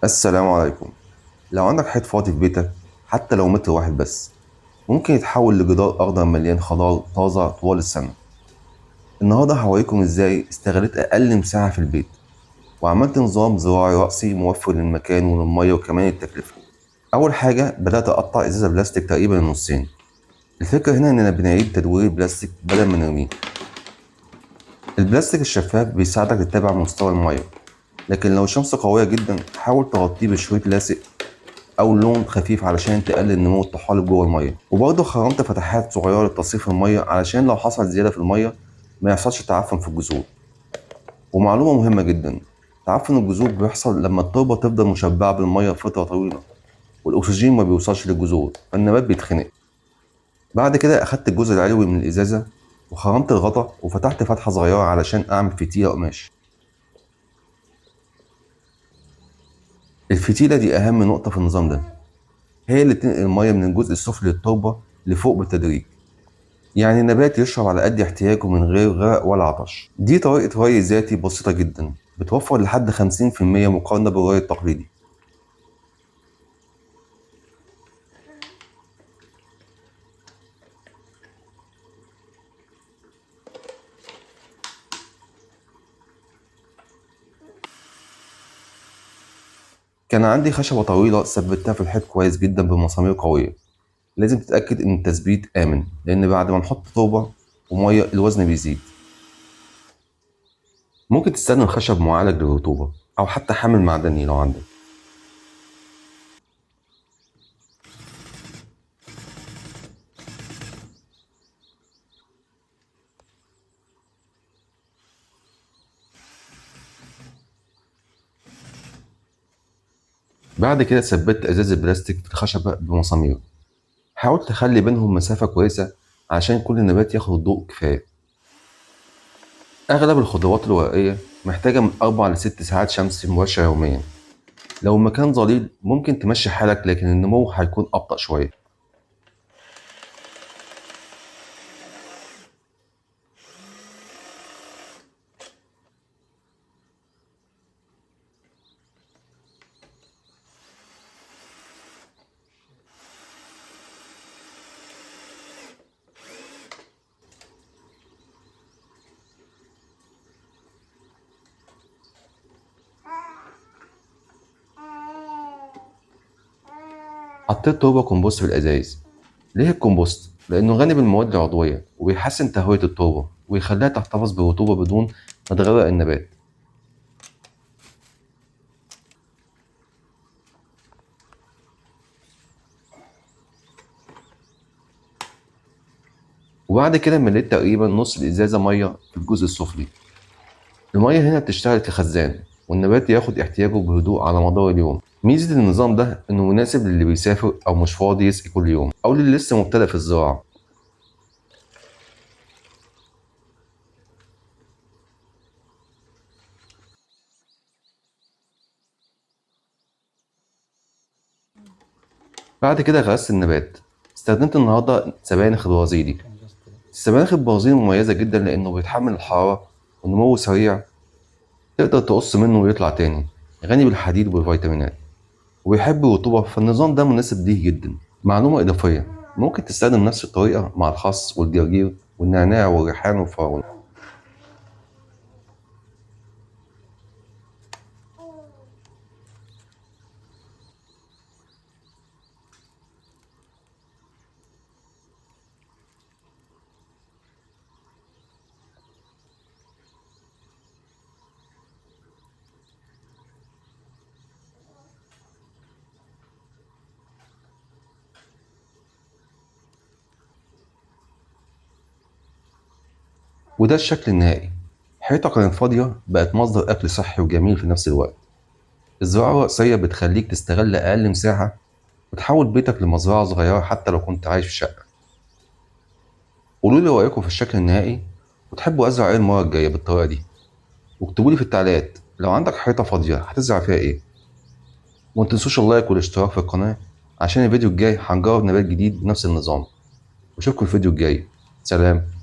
السلام عليكم. لو عندك حيط فاضي في بيتك، حتى لو متر واحد بس، ممكن يتحول لجدار أخضر مليان خضار طازة طوال السنة. النهاردة هوريكم إزاي استغلت أقل مساحة في البيت وعملت نظام زراعي رأسي موفر للمكان وللمية وكمان التكلفة. أول حاجة بدأت أقطع إزازة بلاستيك تقريبا نصين. الفكرة هنا إننا بنعيد تدوير البلاستيك بدل ما نرميه. البلاستيك الشفاف بيساعدك تتابع مستوى المية، لكن لو الشمس قوية جدا حاول تغطيه بشريط لاصق او لون خفيف علشان تقلل نمو الطحالب جوه الميه. وبرضه خرمت فتحات صغيره لتصريف الميه علشان لو حصل زياده في الميه ما يحصلش تعفن في الجذور. ومعلومه مهمه جدا، تعفن الجذور بيحصل لما التربه تفضل مشبعه بالميه فتره طويله والاكسجين ما بيوصلش للجذور فالنبات بيتخنق. بعد كده اخدت الجزء العلوي من الازازه وخرمت الغطا وفتحت فتحه صغيره علشان اعمل فتيله قماش. الفتيله دي اهم نقطه في النظام ده، هي اللي تنقل الميه من الجزء السفلي للتربه لفوق بالتدريج، يعني النبات يشرب على قد احتياجه من غير غرق ولا عطش. دي طريقة ري ذاتي بسيطة جدا بتوفر لحد 50% مقارنة بالري التقليدي. كان عندي خشبة طويلة ثبتها في الحيط كويس جدا بمسامير قوية. لازم تتأكد إن التثبيت آمن لأن بعد ما نحط تربة ومية الوزن بيزيد. ممكن تستخدم خشب معالج للرطوبة أو حتى حامل معدني لو عندك. بعد كده ثبت إزاز البلاستيك في الخشبة بمسامير. حاول تخلي بينهم مسافة كويسة عشان كل نبات ياخد الضوء كفاية. أغلب الخضروات الورقية محتاجة من 4 ل6 ساعات شمس مباشرة يوميا. لو المكان ظليل ممكن تمشي حالك لكن النمو هيكون أبطأ شوية. حطيت تربة كومبوست في الأزايز. ليه الكومبوست؟ لأنه غني بالمواد العضوية وبيحسن تهوية التربة ويخليها تحتفظ بالرطوبة بدون ما تغرق النبات. وبعد كده مليت تقريبا نص الإزازة مية في الجزء السفلي. المية هنا بتشتغل كخزان والنبات ياخد احتياجه بهدوء على مدار اليوم. ميزة النظام ده إنه مناسب للي بيسافر أو مش فاضي يسقي كل يوم أو للي لسه مبتدئ في الزراعة. بعد كده غرست النبات. استخدمت النهارده سبانخ برازيلي. السبانخ البرازيلي مميزة جدا لأنه بيتحمل الحرارة ونموه سريع، تقدر تقص منه ويطلع تاني. غني بالحديد والفيتامينات وبيحب الرطوبة فالنظام ده مناسب ليه جدا. معلومة إضافية، ممكن تستخدم نفس الطريقة مع الخس والجرجير والنعناع والريحان والفراولة. وده الشكل النهائي. حيطة كانت فاضية بقت مصدر أكل صحي وجميل في نفس الوقت. الزراعة الرأسية بتخليك تستغل أقل مساحة وتحول بيتك لمزرعة صغيرة حتى لو كنت عايش في شقة. قولوا لي رأيكم في الشكل النهائي وتحبوا أزرع إيه المرة الجاية بالطريقة دي، واكتبوا لي في التعليقات لو عندك حيطة فاضية هتزرع فيها إيه. وما تنسوش اللايك والاشتراك في القناة عشان الفيديو الجاي هنجرب نبات جديد بنفس النظام. واشوفكم الفيديو الجاي. سلام.